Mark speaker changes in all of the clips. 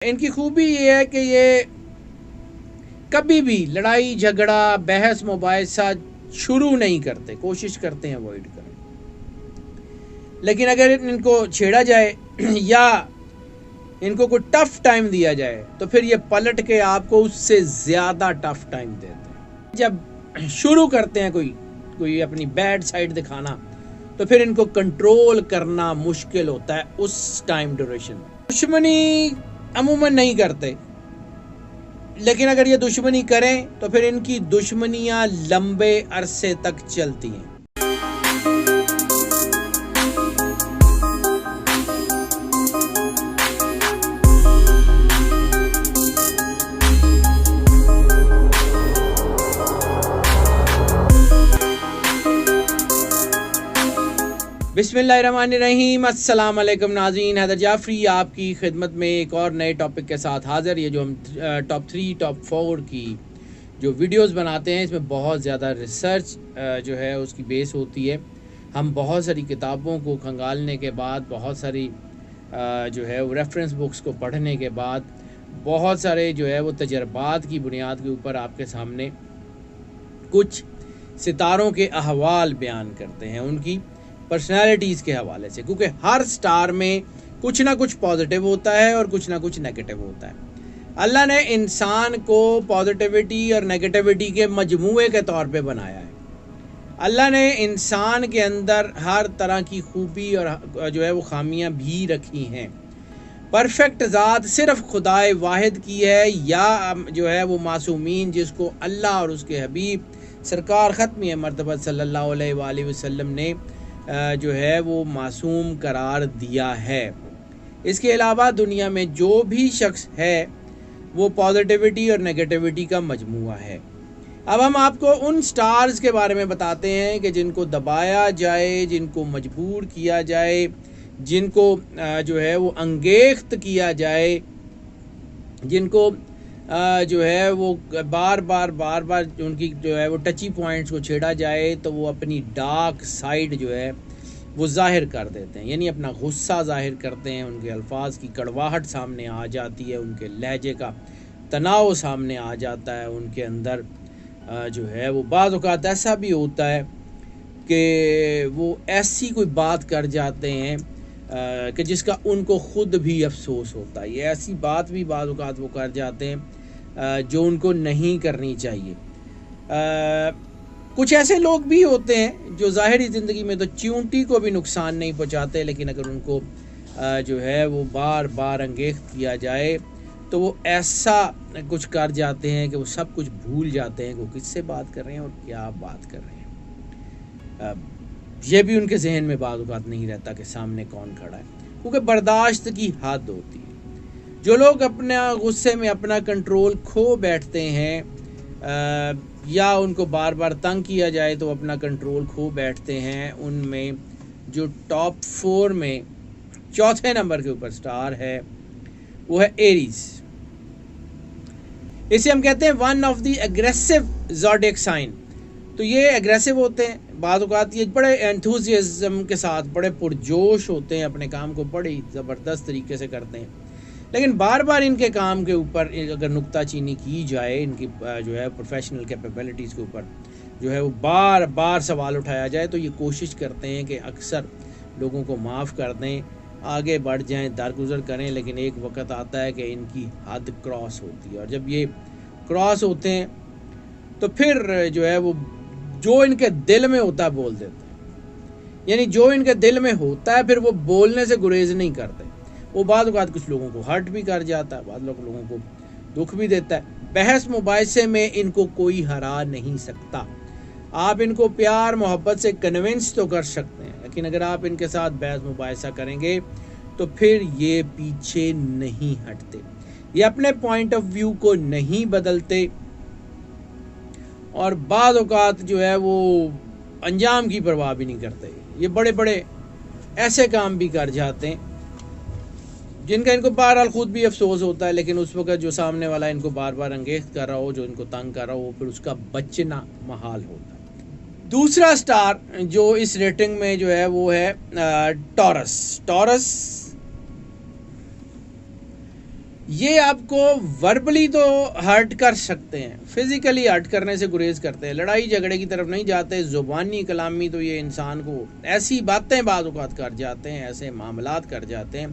Speaker 1: इनकी खूबी ये है कि ये कभी भी लड़ाई झगड़ा बहस मुबाहिसा शुरू नहीं करते, कोशिश करते हैं अवॉइड करें। लेकिन अगर इनको छेड़ा जाए या इनको कोई टफ टाइम दिया जाए तो फिर ये पलट के आपको उससे ज़्यादा टफ टाइम देते हैं। जब शुरू करते हैं कोई अपनी बैड साइड दिखाना तो फिर इनको कंट्रोल करना मुश्किल होता है उस टाइम ड्यूरेशन। दुश्मनी अमूमन नहीं करते, लेकिन अगर ये दुश्मनी करें तो फिर इनकी दुश्मनियां लंबे अरसे तक चलती हैं। बिस्मिल्लाहिर्रहमानिर्रहीम, अस्सलाम वालेकुम नाज़रीन। हैदर जाफरी आपकी खिदमत में एक और नए टॉपिक के साथ हाज़िर। ये जो हम टॉप 3 टॉप 4 की जो वीडियोस बनाते हैं इसमें बहुत ज़्यादा रिसर्च जो है उसकी बेस होती है। हम बहुत सारी किताबों को खंगालने के बाद, बहुत सारी जो है वो रेफरेंस बुक्स को पढ़ने के बाद, बहुत सारे जो है वो तजर्बात की बुनियाद के ऊपर आपके सामने कुछ सितारों के अहवाल बयान करते हैं, उनकी पर्सनालिटीज़ के हवाले से, क्योंकि हर स्टार में कुछ ना कुछ पॉजिटिव होता है और कुछ ना कुछ नेगेटिव होता है। अल्लाह ने इंसान को पॉजिटिविटी और नेगेटिविटी के मजमूए के तौर पे बनाया है। अल्लाह ने इंसान के अंदर हर तरह की खूबी और जो है वो खामियां भी रखी हैं। परफेक्ट ज़ात सिर्फ खुदाए वाहिद की है या जो है वो मासूमीन जिसको अल्लाह और उसके हबीब सरकार ख़त्म मरतबत सल्लल्लाहु अलैहि वसल्लम ने जो है वो मासूम करार दिया है। इसके अलावा दुनिया में जो भी शख्स है वो पॉजिटिविटी और नेगेटिविटी का मजमूआ है। अब हम आपको उन स्टार्स के बारे में बताते हैं कि जिनको दबाया जाए, जिनको मजबूर किया जाए, जिनको जो है वो अंगेख्त किया जाए, जिनको जो है वो बार बार उनकी जो है वो टची पॉइंट्स को छेड़ा जाए तो वो अपनी डार्क साइड जो है वो जाहिर कर देते हैं, यानी अपना गुस्सा जाहिर करते हैं। उनके अल्फाज की कड़वाहट सामने आ जाती है, उनके लहजे का तनाव सामने आ जाता है। उनके अंदर जो है वो बाज़ औक़ात ऐसा भी होता है कि वो ऐसी कोई बात कर जाते हैं कि जिसका उनको ख़ुद भी अफसोस होता है। ये ऐसी बात भी बाज़ औक़ात वो कर जाते हैं जो उनको नहीं करनी चाहिए। कुछ ऐसे लोग भी होते हैं जो ज़ाहिरी ज़िंदगी में तो चींटी को भी नुकसान नहीं पहुंचाते, लेकिन अगर उनको जो है वो बार बार अंगेख्त किया जाए तो वो ऐसा कुछ कर जाते हैं कि वो सब कुछ भूल जाते हैं कि वो किससे बात कर रहे हैं और क्या बात कर रहे हैं। ये भी उनके जहन में बात औक़ात नहीं रहता कि सामने कौन खड़ा है, क्योंकि बर्दाश्त की हद होती है। जो लोग अपने गुस्से में अपना कंट्रोल खो बैठते हैं या उनको बार बार तंग किया जाए तो अपना कंट्रोल खो बैठते हैं, उनमें जो टॉप 4 में चौथे नंबर के ऊपर स्टार है वो है एरीज। इसे हम कहते हैं one of the aggressive zodiac sign. तो ये एग्रेसिव होते हैं, बाद औक़ात ये बड़े एंथुसियाज्म के साथ, बड़े पुरजोश होते हैं, अपने काम को बड़ी ज़बरदस्त तरीके से करते हैं। लेकिन बार बार इनके काम के ऊपर अगर नुक्ताचीनी की जाए, इनकी जो है प्रोफेशनल कैपेबिलिटीज़ के ऊपर जो है वो बार बार सवाल उठाया जाए, तो ये कोशिश करते हैं कि अक्सर लोगों को माफ़ कर दें, आगे बढ़ जाएं, दरगुजर करें। लेकिन एक वक्त आता है कि इनकी हद क्रॉस होती है, और जब ये क्रॉस होते हैं तो फिर जो है वो जो इनके दिल में होता है बोल देते हैं। यानी जो इनके दिल में होता है फिर वो बोलने से गुरेज नहीं करते। वो बाद औक़ात कुछ लोगों को हर्ट भी कर जाता है, बाद लोगों को दुख भी देता है। बहस मुबाहिसे में इनको कोई हरा नहीं सकता। आप इनको प्यार मोहब्बत से कन्विंस तो कर सकते हैं, लेकिन अगर आप इनके साथ बहस मुबाहिसा करेंगे तो फिर ये पीछे नहीं हटते, ये अपने पॉइंट ऑफ व्यू को नहीं बदलते, और बाद औक़ात जो है वो अंजाम की परवाह भी नहीं करते। ये बड़े बड़े ऐसे काम भी कर जाते हैं जिनका इनको बहरहाल ख़ुद भी अफसोस होता है, लेकिन उस वक्त जो सामने वाला इनको बार बार अंगेख्त कर रहा हो, जो इनको तंग कर रहा हो, फिर उसका बचना महाल होता है। दूसरा स्टार जो इस रेटिंग में जो है वो है टॉरस। ये आपको वर्बली तो हर्ट कर सकते हैं, फिज़िकली हर्ट करने से गुरेज करते हैं, लड़ाई झगड़े की तरफ नहीं जाते। ज़ुबानी कलामी तो ये इंसान को ऐसी बातें बाज़ औक़ात कर जाते हैं, ऐसे मामलात कर जाते हैं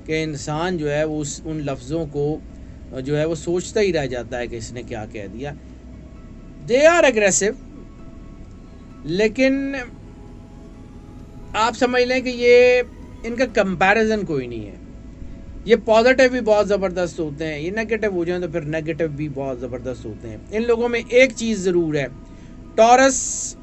Speaker 1: कि इंसान जो है वो उन लफ्ज़ों को जो है वो सोचता ही रह जाता है कि इसने क्या कह दिया। दे आर एग्रेसिव, लेकिन आप समझ लें कि ये इनका कंपैरिजन कोई नहीं है। ये पॉजिटिव भी बहुत ज़बरदस्त होते हैं, ये नेगेटिव हो जाए तो फिर नेगेटिव भी बहुत ज़बरदस्त होते हैं। इन लोगों में एक चीज़ ज़रूर है, टॉरस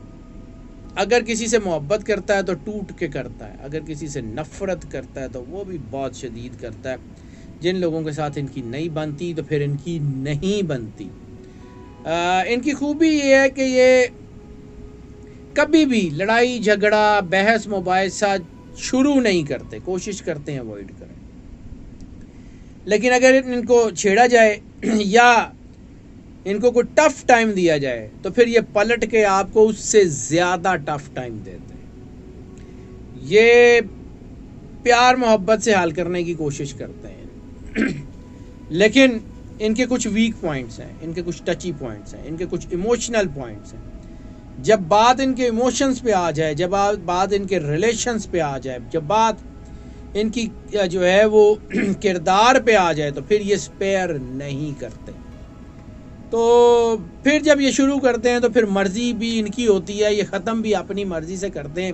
Speaker 1: अगर किसी से मोहब्बत करता है तो टूट के करता है, अगर किसी से नफ़रत करता है तो वो भी बहुत शदीद करता है। जिन लोगों के साथ इनकी नहीं बनती तो फिर इनकी नहीं बनती। इनकी खूबी ये है कि ये कभी भी लड़ाई झगड़ा बहस मुबाहिसा शुरू नहीं करते, कोशिश करते हैं अवॉइड करें। लेकिन अगर इनको छेड़ा जाए या इनको कोई टफ टाइम दिया जाए तो फिर ये पलट के आपको उससे ज़्यादा टफ टाइम देते हैं। ये प्यार मोहब्बत से हल करने की कोशिश करते हैं लेकिन इनके कुछ वीक पॉइंट्स हैं, इनके कुछ टची पॉइंट्स हैं, इनके कुछ इमोशनल पॉइंट्स हैं। जब बात इनके इमोशंस पे आ जाए, जब बात इनके रिलेशंस पे आ जाए, जब बात इनकी जो है वो किरदार पे आ जाए तो फिर ये स्पेयर नहीं करते। तो फिर जब ये शुरू करते हैं तो फिर मर्ज़ी भी इनकी होती है, ये ख़त्म भी अपनी मर्ज़ी से करते हैं।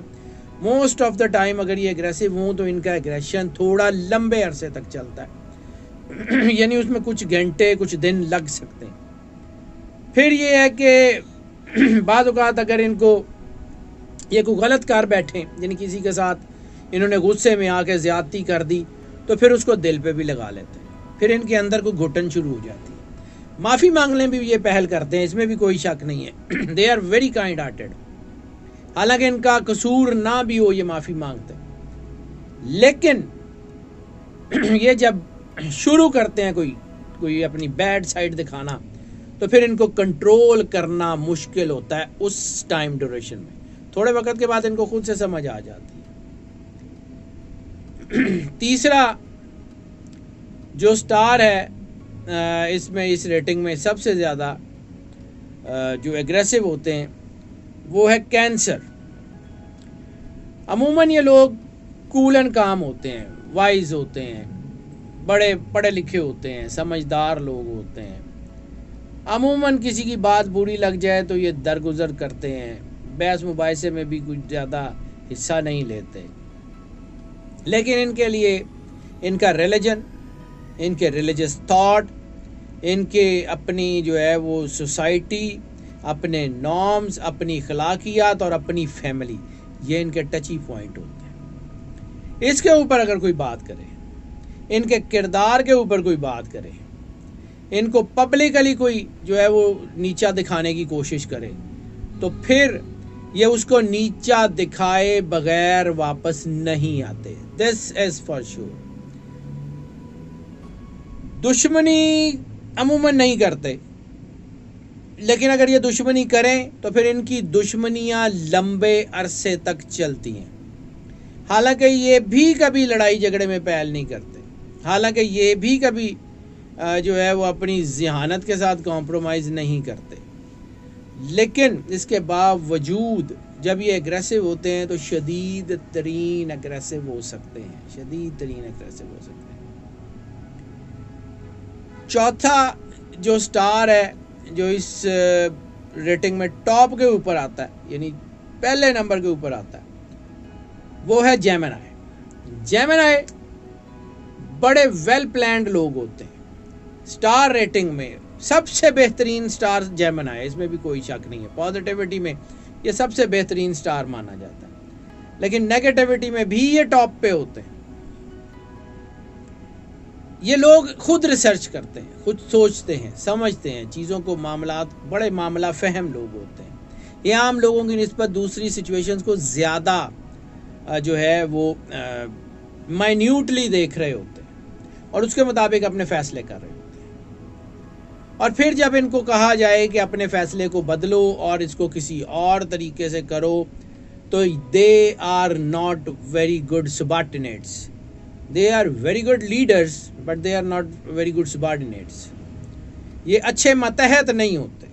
Speaker 1: मोस्ट ऑफ द टाइम अगर ये एग्रेसिव हों तो इनका एग्रेशन थोड़ा लंबे अरसे तक चलता है यानी उसमें कुछ घंटे कुछ दिन लग सकते हैं। फिर ये है कि बाद औक़ात अगर इनको ये कोई गलत कर बैठे, यानी किसी के साथ इन्होंने गुस्से में आके ज़्यादती कर दी तो फिर उसको दिल पे भी लगा लेते हैं, फिर इनके अंदर कोई घुटन शुरू हो जाती है। माफ़ी मांगने भी ये पहल करते हैं, इसमें भी कोई शक नहीं है। They are very kind hearted, हालांकि इनका कसूर ना भी हो ये माफ़ी मांगते हैं। लेकिन ये जब शुरू करते हैं कोई अपनी बैड साइड दिखाना तो फिर इनको कंट्रोल करना मुश्किल होता है उस टाइम ड्यूरेशन में। थोड़े वक्त के बाद इनको खुद से समझ आ जाती है। तीसरा जो स्टार है इसमें, इस रेटिंग में सबसे ज़्यादा जो एग्रेसिव होते हैं वो है कैंसर। अमूमन ये लोग कूल एंड काम होते हैं, वाइज होते हैं, बड़े पढ़े लिखे होते हैं, समझदार लोग होते हैं। अमूमन किसी की बात बुरी लग जाए तो ये दरगुजर करते हैं, बहस मुबाहिसे में भी कुछ ज़्यादा हिस्सा नहीं लेते। लेकिन इनके लिए इनका रिलीजन, इनके रिलीजियस थॉट, इनके अपनी जो है वो सोसाइटी, अपने नॉर्म्स, अपनी अखलाकियात और अपनी फैमिली, ये इनके टची पॉइंट होते हैं। इसके ऊपर अगर कोई बात करे, इनके किरदार के ऊपर कोई बात करे, इनको पब्लिकली कोई जो है वो नीचा दिखाने की कोशिश करे तो फिर ये उसको नीचा दिखाए बगैर वापस नहीं आते। This is for sure. दुश्मनी अमूमन नहीं करते, लेकिन अगर ये दुश्मनी करें तो फिर इनकी दुश्मनियां लंबे अरसे तक चलती हैं। हालांकि ये भी कभी लड़ाई झगड़े में पहल नहीं करते, हालांकि ये भी कभी जो है वो अपनी ज़हानत के साथ कॉम्प्रोमाइज़ नहीं करते, लेकिन इसके बावजूद जब ये एग्रेसिव होते हैं तो शदीद तरीन एग्रेसिव हो सकते हैं, शदीद तरीन एग्रेसिव हो सकते हैं। चौथा जो स्टार है जो इस रेटिंग में टॉप के ऊपर आता है, यानी पहले नंबर के ऊपर आता है, वो है जेमिनी। जेमिनी बड़े वेल प्लान्ड लोग होते हैं। स्टार रेटिंग में सबसे बेहतरीन स्टार जेमिनी है, इसमें भी कोई शक नहीं है। पॉजिटिविटी में ये सबसे बेहतरीन स्टार माना जाता है, लेकिन नेगेटिविटी में भी ये टॉप पे होते हैं। ये लोग खुद रिसर्च करते हैं, खुद सोचते हैं, समझते हैं चीज़ों को, मामलात, बड़े मामला फहम लोग होते हैं। ये आम लोगों की निस्बत दूसरी सिचुएशंस को ज़्यादा जो है वो माइन्यूटली देख रहे होते हैं और उसके मुताबिक अपने फ़ैसले कर रहे होते हैं। और फिर जब इनको कहा जाए कि अपने फ़ैसले को बदलो और इसको किसी और तरीके से करो तो they are not very good subordinates. They are very good leaders but they are not very good subordinates. ये अच्छे मतहत नहीं होते,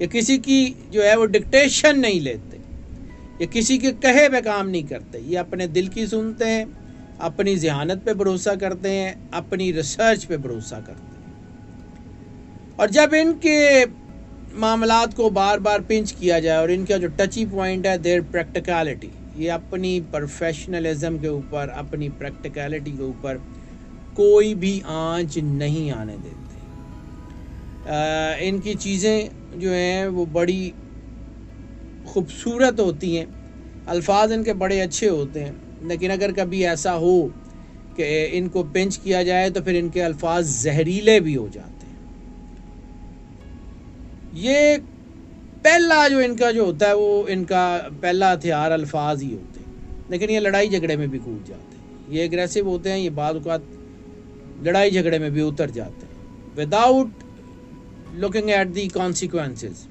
Speaker 1: ये किसी की जो है वो डिक्टेशन नहीं लेते, ये किसी के कहे पे काम नहीं करते, ये अपने दिल की सुनते हैं, अपनी ज़हानत पे भरोसा करते हैं, अपनी रिसर्च पे भरोसा करते हैं। और जब इनके मामलात को बार बार पिंच किया जाए और इनका जो टची पॉइंट है देयर प्रैक्टिकलिटी, ये अपनी प्रोफेशनलिज्म के ऊपर, अपनी प्रैक्टिकलिटी के ऊपर कोई भी आंच नहीं आने देते। इनकी चीज़ें जो हैं वो बड़ी खूबसूरत होती हैं, अल्फाज इनके बड़े अच्छे होते हैं, लेकिन अगर कभी ऐसा हो कि इनको पिंच किया जाए तो फिर इनके अल्फाज जहरीले भी हो जाते हैं। ये पहला जो इनका जो होता है वो इनका पहला हथियार अल्फाज ही होते हैं, लेकिन ये लड़ाई झगड़े में भी कूद जाते हैं, ये एग्रेसिव होते हैं, ये बाद औक़ात लड़ाई झगड़े में भी उतर जाते हैं without looking at the consequences.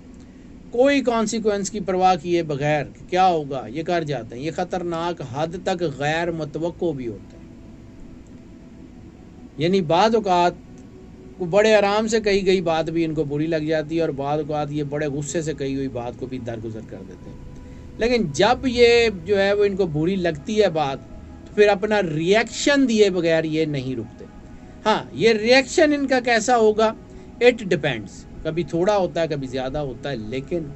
Speaker 1: कोई कॉन्सिक्वेंस की परवाह किए बगैर क्या होगा ये कर जाते हैं। ये ख़तरनाक हद तक गैर मुतवक्को भी होता है, यानी बाद औक़ात वो बड़े आराम से कही गई बात भी इनको बुरी लग जाती है और बाद औक़ात ये बड़े गुस्से से कही हुई बात को भी दरगुजर कर देते हैं। लेकिन जब ये जो है वो इनको बुरी लगती है बात, तो फिर अपना रिएक्शन दिए बगैर ये नहीं रुकते। हाँ, ये रिएक्शन इनका कैसा होगा इट डिपेंड्स, कभी थोड़ा होता है कभी ज़्यादा होता है, लेकिन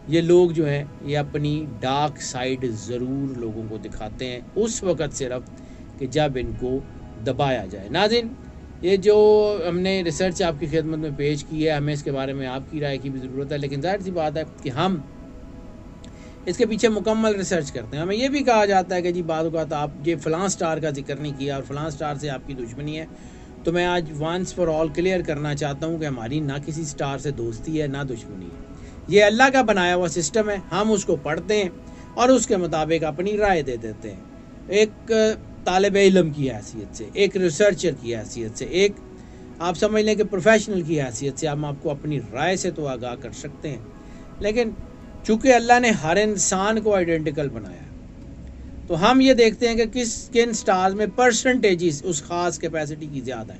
Speaker 1: ये लोग जो हैं ये अपनी डार्क साइड ज़रूर लोगों को दिखाते हैं उस वक़्त सिर्फ कि जब इनको दबाया जाए। नाज़रीन, ये जो हमने रिसर्च आपकी खिदमत में पेश की है, हमें इसके बारे में आपकी राय की भी ज़रूरत है, लेकिन ज़ाहिर सी बात है कि हम इसके पीछे मुकम्मल रिसर्च करते हैं। हमें ये भी कहा जाता है कि जी बाद औक़ात आप ये फ़लाँ स्टार का जिक्र नहीं किया और फ़लाँ स्टार से आपकी दुश्मनी है, तो मैं आज वंस फॉर ऑल क्लियर करना चाहता हूँ कि हमारी ना किसी स्टार से दोस्ती है ना दुश्मनी है। ये अल्लाह का बनाया हुआ सिस्टम है, हम उसको पढ़ते हैं और उसके मुताबिक अपनी राय दे देते हैं। एक तालिब इल्म की हैसियत से, एक रिसर्चर की हैसियत से, एक आप समझ लें कि प्रोफेशनल की हैसियत से हम आपको अपनी राय से तो आगाह कर सकते हैं, लेकिन चूँकि अल्लाह ने हर इंसान को आइडेंटिकल बनाया, तो हम ये देखते हैं कि किन स्टार्स में परसेंटेजेस उस ख़ास कैपेसिटी की ज़्यादा है,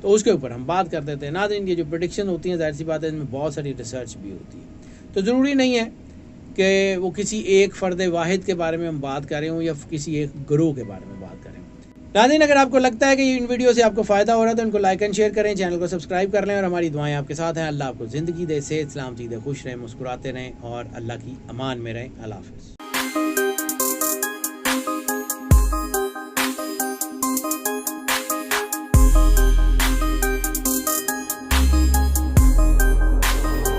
Speaker 1: तो उसके ऊपर हम बात कर देते हैं। नाज़रीन, ये जो प्रेडिक्शन होती हैं ज़ाहिर सी बात है इनमें बहुत सारी रिसर्च भी होती है, तो ज़रूरी नहीं है कि वो किसी एक फ़र्द वाहिद के बारे में हम बात करें हों या किसी एक ग्रोह के बारे में बात करें। नाज़रीन, अगर आपको लगता है कि इन वीडियो से आपको फ़ायदा हो रहा है तो इनको लाइक एंड शेयर करें, चैनल को सब्सक्राइब कर लें और हमारी दुआएं आपके साथ हैं। अल्लाह आपको ज़िंदगी दे, सेहत सलामती दे, खुश रहें, मुस्कुराते रहें और अल्लाह की अमान में रहें। अल्लाह हाफ़िज़।